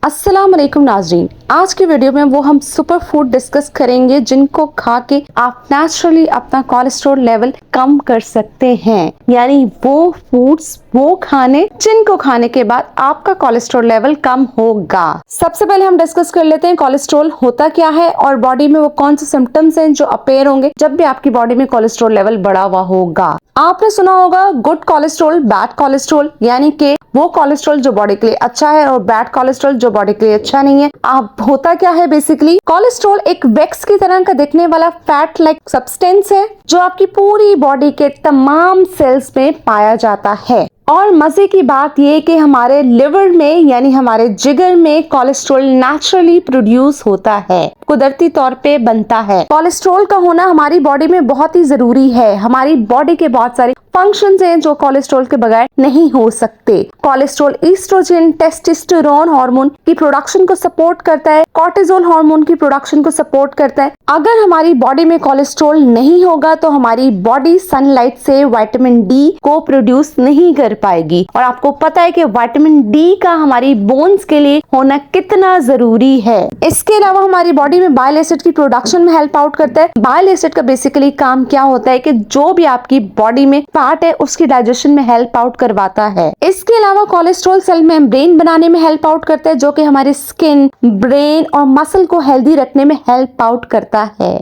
अस्सलाम वालेकुम नाजरीन, आज की वीडियो में वो हम सुपर फूड डिस्कस करेंगे जिनको खा के आप नेचुरली अपना कोलेस्ट्रॉल लेवल कम कर सकते हैं। यानी वो फूड्स, वो खाने जिनको खाने के बाद आपका कोलेस्ट्रॉल लेवल कम होगा। सबसे पहले हम डिस्कस कर लेते हैं कोलेस्ट्रॉल होता क्या है और बॉडी में वो कौन से सिम्टम्स हैं जो अपेयर होंगे जब भी आपकी बॉडी में कोलेस्ट्रॉल लेवल बढ़ा हुआ होगा। आपने सुना होगा गुड कोलेस्ट्रॉल, बैड कोलेस्ट्रॉल, यानी कि वो कोलेस्ट्रॉल जो बॉडी के लिए अच्छा है और बैड कोलेस्ट्रॉल जो बॉडी के लिए अच्छा नहीं है। अब होता क्या है, बेसिकली कोलेस्ट्रॉल एक वैक्स की तरह का दिखने वाला फैट लाइक सब्सटेंस है जो आपकी पूरी बॉडी के तमाम सेल्स में पाया जाता है। और मजे की बात ये कि हमारे लिवर में यानी हमारे जिगर में कोलेस्ट्रॉल नेचुरली प्रोड्यूस होता है, कुदरती तौर पे बनता है। कोलेस्ट्रॉल का होना हमारी बॉडी में बहुत ही जरूरी है। हमारी बॉडी के बहुत सारे फंक्शंस हैं जो कोलेस्ट्रॉल के बगैर नहीं हो सकते। कोलेस्ट्रॉल ईस्ट्रोजन, टेस्टोस्टेरोन हार्मोन की प्रोडक्शन को सपोर्ट करता है, कॉर्टिसोल हार्मोन की प्रोडक्शन को सपोर्ट करता है। अगर हमारी बॉडी में कोलेस्ट्रॉल नहीं होगा तो हमारी बॉडी सनलाइट से विटामिन डी को प्रोड्यूस नहीं कर पाएगी। और आपको पता है कि विटामिन डी का हमारी बोन्स के लिए होना कितना जरूरी है। इसके अलावा हमारी बॉडी में बाइल एसिड की प्रोडक्शन में हेल्प आउट करता है। बाइल एसिड का बेसिकली काम क्या होता है कि जो भी आपकी बॉडी में फैट है उसकी डाइजेशन में हेल्प आउट करवाता है। इसके अलावा कोलेस्ट्रॉल सेल मेम्ब्रेन बनाने में हेल्प आउट करता है जो कि हमारे स्किन, ब्रेन और मसल को हेल्दी रखने में हेल्प आउट करता है।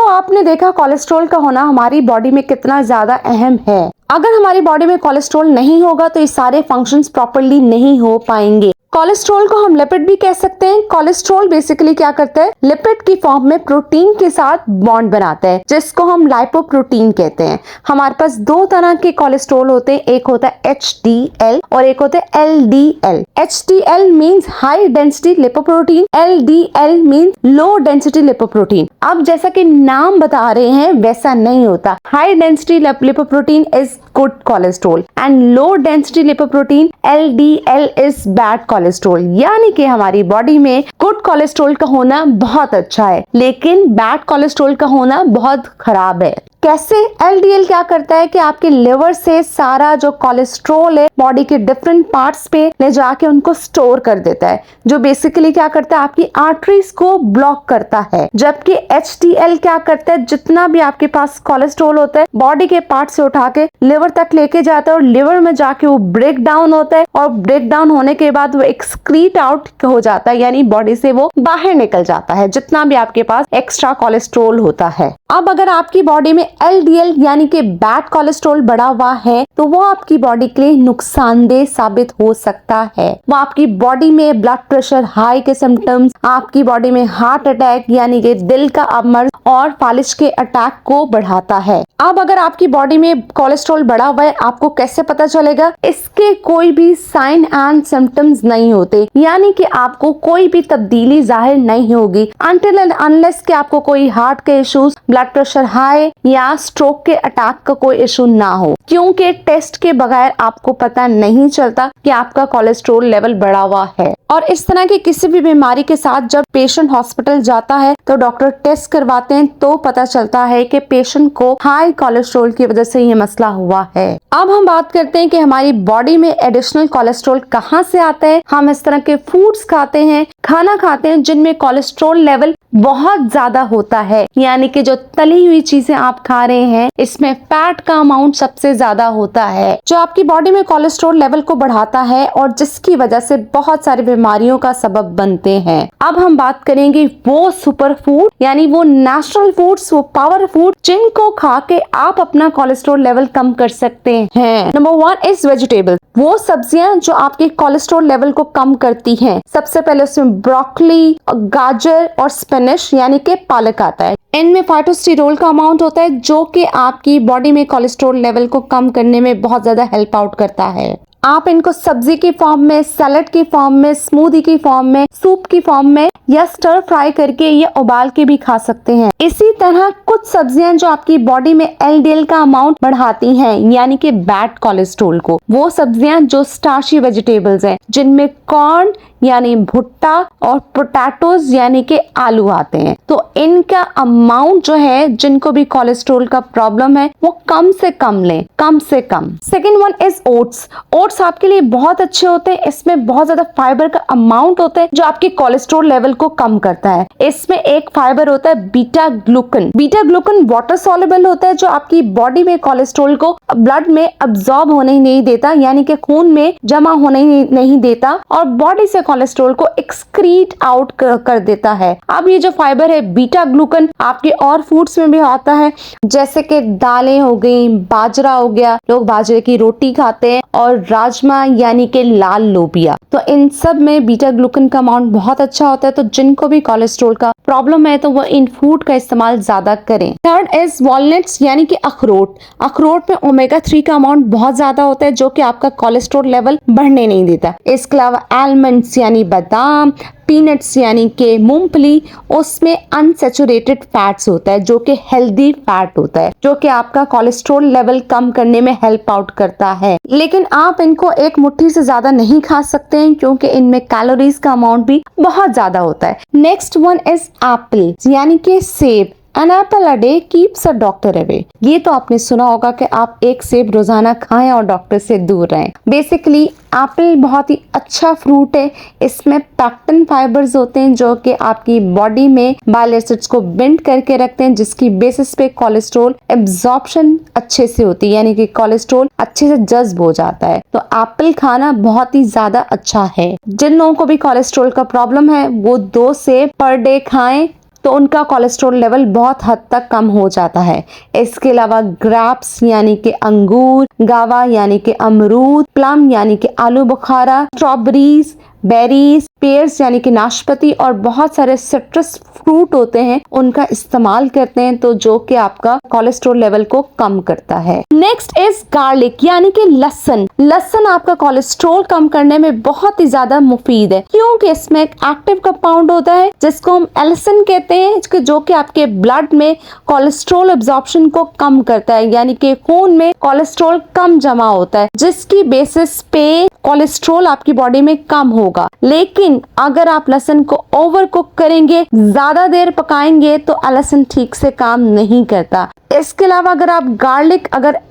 आपने देखा कोलेस्ट्रॉल का होना हमारी बॉडी में कितना ज्यादा अहम है। अगर हमारी बॉडी में कोलेस्ट्रॉल नहीं होगा तो ये सारे फंक्शंस प्रॉपर्ली नहीं हो पाएंगे। कोलेस्ट्रॉल को हम लिपिड भी कह सकते हैं। कोलेस्ट्रॉल बेसिकली क्या करता है, लिपिड की फॉर्म में प्रोटीन के साथ बॉन्ड बनाता है जिसको हम लाइपोप्रोटीन कहते हैं। हमारे पास दो तरह के कोलेस्ट्रॉल होते हैं, एक होता है HDL और एक होता है LDL। HDL means high density lipoprotein, LDL means low density lipoprotein. अब जैसा कि नाम बता रहे हैं वैसा नहीं होता। High density lipoprotein is good cholesterol and low density lipoprotein LDL is bad cholesterol. यानी कि हमारी बॉडी में गुड कोलेस्ट्रॉल का होना बहुत अच्छा है लेकिन बैड कोलेस्ट्रॉल का होना बहुत खराब है। कैसे? LDL क्या करता है कि आपके लिवर से सारा जो कोलेस्ट्रॉल है बॉडी के डिफरेंट पार्ट्स पे ले जाके उनको स्टोर कर देता है, जो बेसिकली क्या करता है आपकी आर्टरीज को ब्लॉक करता है। जबकि HDL क्या करता है, जितना भी आपके पास कोलेस्ट्रॉल होता है बॉडी के पार्ट से उठा के लिवर तक लेके जाता है और लिवर में जाके वो ब्रेक डाउन होता है और ब्रेक डाउन होने के बाद वो एक्सक्रीट आउट हो जाता है, यानी बॉडी से वो बाहर निकल जाता है जितना भी आपके पास एक्स्ट्रा कोलेस्ट्रॉल होता है। अब अगर आपकी बॉडी में LDL यानी कि बैड कोलेस्ट्रॉल बढ़ा हुआ है तो वो आपकी बॉडी के लिए नुकसानदेह साबित हो सकता है। वो आपकी बॉडी में ब्लड प्रेशर हाई के सिम्टम्स, आपकी बॉडी में हार्ट अटैक यानी कि दिल का अमर और फालिज के अटैक को बढ़ाता है। अब अगर आपकी बॉडी में कोलेस्ट्रॉल बढ़ा हुआ है आपको कैसे पता चलेगा? इसके कोई भी साइन एंड सिम्टम्स नहीं होते, यानी कि आपको कोई भी तब्दीली जाहिर नहीं होगी अनटिल एंड अनलेस कि आपको कोई हार्ट के इश्यूज, ब्लड प्रेशर हाई या स्ट्रोक के अटैक का कोई इशू ना हो, क्योंकि टेस्ट के बगैर आपको पता नहीं चलता कि आपका कोलेस्ट्रॉल लेवल बढ़ा हुआ है। और इस तरह की किसी भी बीमारी के साथ जब पेशेंट हॉस्पिटल जाता है तो डॉक्टर टेस्ट करवाते हैं तो पता चलता है कि पेशेंट को हाई कोलेस्ट्रॉल की वजह से ये मसला हुआ है। अब हम बात करते हैं कि हमारी बॉडी में एडिशनल कोलेस्ट्रॉल कहाँ से आता है। हम इस तरह के फूड्स खाते हैं, खाना खाते हैं जिनमें कोलेस्ट्रॉल लेवल बहुत ज्यादा होता है, यानी कि जो तली हुई चीजें आप खा रहे हैं इसमें फैट का अमाउंट सबसे ज्यादा होता है जो आपकी बॉडी में कोलेस्ट्रॉल लेवल को बढ़ाता है और जिसकी वजह से बहुत सारी बीमारियों का सबब बनते हैं। अब हम बात करेंगे वो सुपर फूड यानी वो नेचुरल फूड्स, वो पावर फूड जिनको खा के आप अपना कोलेस्ट्रॉल लेवल कम कर सकते हैं। नंबर 1 इज वेजिटेबल, वो सब्जियां जो आपके कोलेस्ट्रॉल लेवल को कम करती हैं। सबसे पहले उसमें ब्रोकली, गाजर और स्पिनच यानी कि पालक आता है। इनमें फाइटोस्टेरोल का अमाउंट होता है जो कि आपकी बॉडी में कोलेस्ट्रॉल लेवल को कम करने में बहुत ज्यादा हेल्प आउट करता है। आप इनको सब्जी की फॉर्म में, सैलेड की फॉर्म में, स्मूदी की फॉर्म में, सूप की फॉर्म में या स्टर फ्राई करके या उबाल के भी खा सकते हैं। इसी तरह कुछ सब्जियां जो आपकी बॉडी में LDL का अमाउंट बढ़ाती हैं यानी कि बैड कोलेस्ट्रॉल को, वो सब्जियां जो स्टार्ची वेजिटेबल्स हैं जिनमें कॉर्न यानी भुट्टा और पोटैटोज यानी कि आलू आते हैं। तो इनका अमाउंट जो है, जिनको भी कोलेस्ट्रॉल का प्रॉब्लम है वो कम से कम लें, कम से कम। Second one is oats. Oats आपके लिए बहुत अच्छे होते हैं, इसमें बहुत ज्यादा फाइबर का अमाउंट होता है जो आपके कोलेस्ट्रॉल लेवल को कम करता है। इसमें एक फाइबर होता है beta glucan. Beta glucan water soluble होता है जो आपकी बॉडी में कोलेस्ट्रॉल को ब्लड में अब्सॉर्ब होने ही नहीं देता, यानी कि खून में जमा होने ही नहीं देता और बॉडी से कोलेस्ट्रॉल को एक्सक्रीट आउट कर देता है। अब ये जो फाइबर है बीटा ग्लूकन आपके और फूड्स में भी आता है, जैसे कि दालें हो गई, बाजरा हो गया, लोग बाजरे की रोटी खाते हैं, और राजमा यानी कि लाल लोबिया। तो इन सब में बीटा ग्लूकन का अमाउंट बहुत अच्छा होता है। तो जिनको भी कोलेस्ट्रॉल का प्रॉब्लम है तो वो इन फूड का इस्तेमाल ज्यादा करें। थर्ड इज वॉलनट्स यानी कि अखरोट। अखरोट में ओमेगा 3 का अमाउंट बहुत ज्यादा होता है जो कि आपका कोलेस्ट्रॉल लेवल बढ़ने नहीं देता। इसके अलावा आलमंड्स यानी बादाम, पीनट्स यानी कि मूंगफली, उसमें अनसैचुरेटेड फैट्स होता है जो कि हेल्दी फैट होता है, जो कि आपका कोलेस्ट्रॉल लेवल कम करने में हेल्प आउट करता है। लेकिन आप इनको एक मुट्ठी से ज्यादा नहीं खा सकते हैं क्योंकि इनमें कैलोरीज का अमाउंट भी बहुत ज्यादा होता है। नेक्स्ट वन इज एप्पल यानी कि सेब। An apple a day keeps a doctor away। ये तो आपने सुना होगा कि आप एक सेब रोजाना खाएं और डॉक्टर से दूर रहें। बेसिकली एप्पल बहुत ही अच्छा फ्रूट है। इसमें पैक्टिन फाइबर्स होते हैं जो कि आपकी बॉडी में बाइल एसिड्स को बिंड करके रखते हैं, जिसकी बेसिस पे कोलेस्ट्रॉल एब्जॉर्प्शन अच्छे से होती है, यानी कि कोलेस्ट्रॉल अच्छे से जज्ब हो जाता है। तो एप्पल खाना बहुत ही ज्यादा अच्छा है। जिन लोगों को भी कोलेस्ट्रॉल का प्रॉब्लम है वो 2 सेब पर डे खाएं तो उनका कोलेस्ट्रॉल लेवल बहुत हद तक कम हो जाता है। इसके अलावा ग्रेप्स यानी कि अंगूर, गावा यानी कि अमरूद, प्लम यानी कि आलू बुखारा, स्ट्रॉबेरीज, बेरीज, पेयर्स यानी कि नाशपाती और बहुत सारे सिट्रस फ्रूट होते हैं, उनका इस्तेमाल करते हैं तो जो कि आपका कोलेस्ट्रॉल लेवल को कम करता है। नेक्स्ट इज गार्लिक यानी कि लहसुन। लहसुन आपका कोलेस्ट्रॉल कम करने में बहुत ही ज्यादा मुफीद है क्योंकि इसमें एक एक्टिव कंपाउंड होता है जिसको हम एलिसिन कहते हैं, जो कि आपके ब्लड में कोलेस्ट्रॉल एब्जॉर्प्शन को कम करता है, यानी कि खून में कोलेस्ट्रॉल कम जमा होता है, जिसकी बेसिस पे कोलेस्ट्रॉल आपकी बॉडी में कम होगा। लेकिन अगर आप लहसुन को ओवर कुक करेंगे, ज्यादा देर पकाएंगे, तो लहसुन ठीक से काम नहीं करता। इसके अलावा अगर आप गार्लिक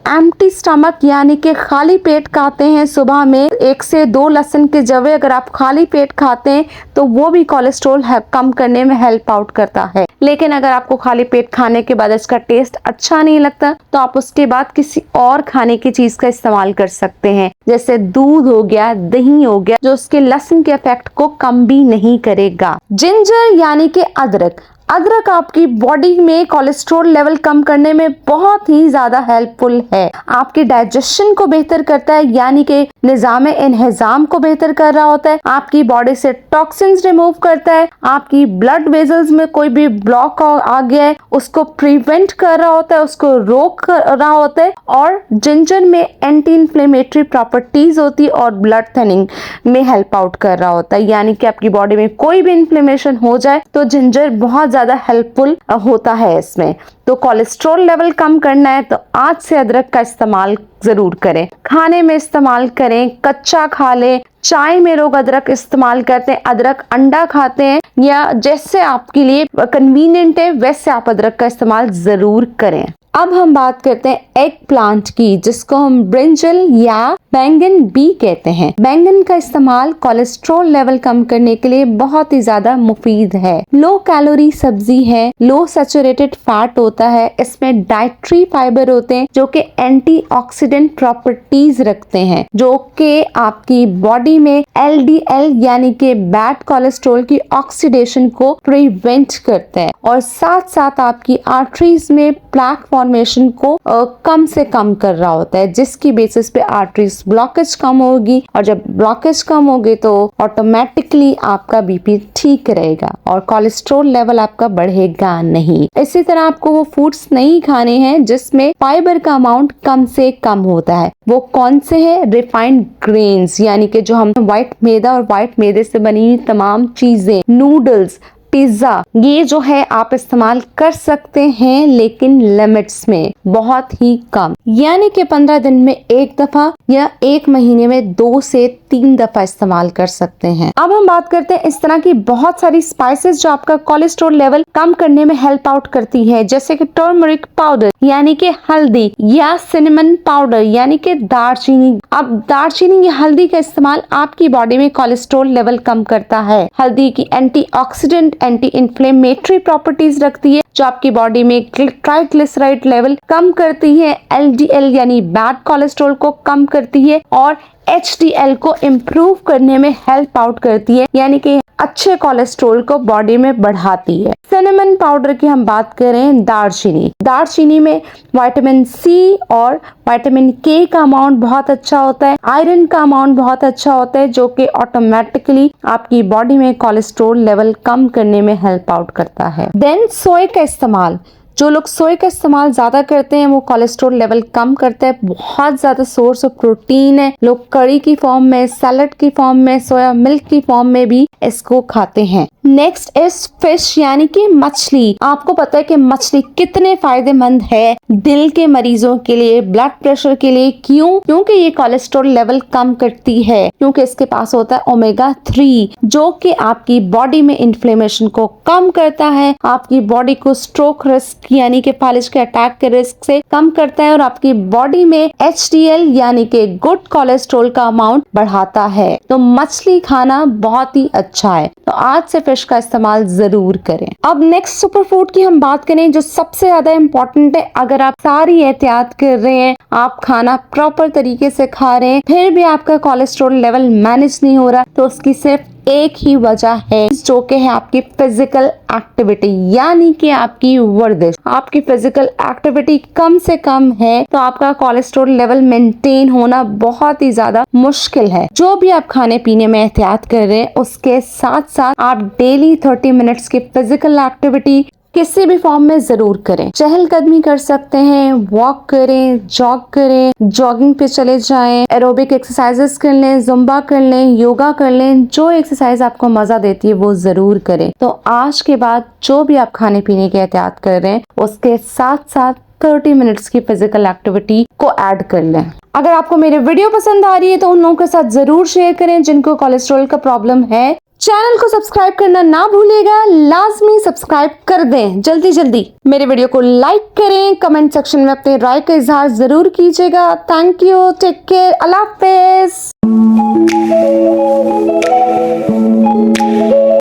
एम्प्टी स्टमक यानी कि खाली पेट खाते हैं, सुबह में 1 से 2 लहसुन के जवे अगर आप खाली पेट खाते हैं तो वो भी कोलेस्ट्रॉल कम करने में हेल्प आउट करता है। लेकिन अगर आपको खाली पेट खाने के बाद इसका टेस्ट अच्छा नहीं लगता तो आप उसके बाद किसी और खाने की चीज का इस्तेमाल कर सकते हैं, जैसे दूध हो गया, दही हो गया, जो उसके लहसुन के इफेक्ट को कम भी नहीं करेगा। जिंजर यानी कि अदरक। अदरक आपकी बॉडी में कोलेस्ट्रॉल लेवल कम करने में बहुत ही ज्यादा हेल्पफुल है। आपके डाइजेशन को बेहतर करता है, यानी कि निजाम इन्हिजाम को बेहतर कर रहा होता है, आपकी बॉडी से टॉक्सिन्स रिमूव करता है, आपकी ब्लड वेजल्स में कोई भी ब्लॉक आ गया है उसको प्रिवेंट कर रहा होता है, उसको रोक रहा होता है। और जिंजर में एंटी इन्फ्लेमेटरी प्रॉपर्टीज होती है और ब्लड थिनिंग में हेल्प आउट कर रहा होता है, यानी कि आपकी बॉडी में कोई भी इन्फ्लेमेशन हो जाए तो जिंजर बहुत ज्यादा हेल्पफुल होता है इसमें। तो कोलेस्ट्रॉल लेवल कम करना है तो आज से अदरक का इस्तेमाल जरूर करें, खाने में इस्तेमाल करें, कच्चा खा लें, चाय में लोग अदरक इस्तेमाल करते हैं, अदरक अंडा खाते हैं, या जैसे आपके लिए कन्वीनियंट है वैसे आप अदरक का इस्तेमाल जरूर करें। अब हम बात करते हैं एग प्लांट की, जिसको हम ब्रिंजल या बैंगन भी कहते हैं। बैंगन का इस्तेमाल कोलेस्ट्रॉल लेवल कम करने के लिए बहुत ही ज्यादा मुफीद है। लो कैलोरी सब्जी है, लो सैचुरेटेड फैट होता है, इसमें डाइट्री फाइबर होते हैं जो कि एंटीऑक्सीडेंट प्रॉपर्टीज रखते हैं, जो कि आपकी बॉडी में LDL यानी कि बैड कोलेस्ट्रॉल की ऑक्सीडेशन को प्रिवेंट करते हैं, और साथ साथ आपकी आर्टरीज में प्लेक फॉर्मेशन को कम से कम कर रहा होता है, जिसकी बेसिस पे आर्टरीज ब्लॉकेज कम होगी, और जब ब्लॉकेज कम होगी तो ऑटोमेटिकली आपका बीपी ठीक रहेगा और कोलेस्ट्रॉल लेवल आपका बढ़ेगा नहीं। इसी तरह आपको वो फूड्स नहीं खाने हैं जिसमें फाइबर का अमाउंट कम से कम होता है। वो कौन से हैं? रिफाइंड ग्रेन्स, यानी कि जो हम व्हाइट मैदा और व्हाइट मैदे से बनी तमाम चीजें, नूडल्स, पिज्जा, ये जो है आप इस्तेमाल कर सकते हैं लेकिन लिमिट्स में, बहुत ही कम। यानी कि 15 दिन में एक दफा या एक महीने में 2 से 3 दफा इस्तेमाल कर सकते हैं। अब हम बात करते हैं इस तरह की बहुत सारी स्पाइसेस जो आपका कोलेस्ट्रॉल लेवल कम करने में हेल्प आउट करती है, जैसे कि टर्मरिक पाउडर यानी कि हल्दी, या सिनेमन पाउडर यानी कि दालचीनी। अब दालचीनी या हल्दी का इस्तेमाल आपकी बॉडी में कोलेस्ट्रॉल लेवल कम करता है। हल्दी की एंटीऑक्सीडेंट, एंटी इन्फ्लेमेटरी प्रॉपर्टीज रखती है जो आपकी बॉडी में ट्राइग्लिसराइड लेवल कम करती है, एलडीएल यानी बैड कोलेस्ट्रॉल को कम करती है और एचडीएल को इम्प्रूव करने में हेल्प आउट करती है, यानी कि अच्छे कोलेस्ट्रॉल को बॉडी में बढ़ाती है। सिनेमन पाउडर की हम बात करें, दालचीनी में विटामिन सी और विटामिन के का अमाउंट बहुत अच्छा होता है, आयरन का अमाउंट बहुत अच्छा होता है, जो कि ऑटोमेटिकली आपकी बॉडी में कोलेस्ट्रॉल लेवल कम करने में हेल्प आउट करता है। देन सोए का इस्तेमाल, जो लोग सोए का इस्तेमाल ज्यादा करते हैं वो कोलेस्ट्रॉल लेवल कम करता है। बहुत ज्यादा सोर्स ऑफ प्रोटीन है। लोग करी की फॉर्म में, सैलड की फॉर्म में, सोया मिल्क की फॉर्म में भी इसको खाते हैं। नेक्स्ट इज फिश यानी कि मछली। आपको पता है कि मछली कितने फायदेमंद है दिल के मरीजों के लिए, ब्लड प्रेशर के लिए। क्यों? क्योंकि ये कोलेस्ट्रॉल लेवल कम करती है, क्योंकि इसके पास होता है ओमेगा 3 जो कि आपकी बॉडी में इन्फ्लेमेशन को कम करता है, आपकी बॉडी को स्ट्रोक रिस्क यानी कि फालिज के अटैक के रिस्क से कम करता है और आपकी बॉडी में एचडीएल यानी कि गुड कोलेस्ट्रॉल का अमाउंट बढ़ाता है। तो मछली खाना बहुत ही अच्छा है, तो आज से फिश का इस्तेमाल जरूर करें। अब नेक्स्ट सुपर फूड की हम बात करें जो सबसे ज्यादा इम्पोर्टेंट है। अगर आप सारी एहतियात कर रहे हैं, आप खाना प्रॉपर तरीके से खा रहे हैं, फिर भी आपका कोलेस्ट्रॉल लेवल मैनेज नहीं हो रहा, तो उसकी सिर्फ एक ही वजह है, जो कि है आपकी फिजिकल एक्टिविटी यानी कि आपकी वर्जिश। आपकी फिजिकल एक्टिविटी कम से कम है तो आपका कोलेस्ट्रॉल लेवल मेंटेन होना बहुत ही ज्यादा मुश्किल है। जो भी आप खाने पीने में एहतियात कर रहे हैं, उसके साथ साथ आप डेली 30 मिनट्स की फिजिकल एक्टिविटी किसी भी फॉर्म में जरूर करें। चहलकदमी कर सकते हैं, वॉक करें, जॉग करें, जॉगिंग पे चले जाएं, एरोबिक एक्सरसाइजेस कर लें, जुम्बा कर लें, योगा कर लें। जो एक्सरसाइज आपको मजा देती है वो जरूर करें। तो आज के बाद जो भी आप खाने पीने की एहतियात कर रहे हैं, उसके साथ साथ 30 मिनट्स की फिजिकल एक्टिविटी को ऐड कर लें। अगर आपको मेरे वीडियो पसंद आ रही है तो उन लोगों के साथ जरूर शेयर करें जिनको कोलेस्ट्रॉल का प्रॉब्लम है। चैनल को सब्सक्राइब करना ना भूलिएगा, लाजमी सब्सक्राइब कर दें जल्दी जल्दी। मेरे वीडियो को लाइक करें, कमेंट सेक्शन में अपने राय का इजहार जरूर कीजिएगा। थैंक यू, टेक केयर, अल्लाह हाफिज।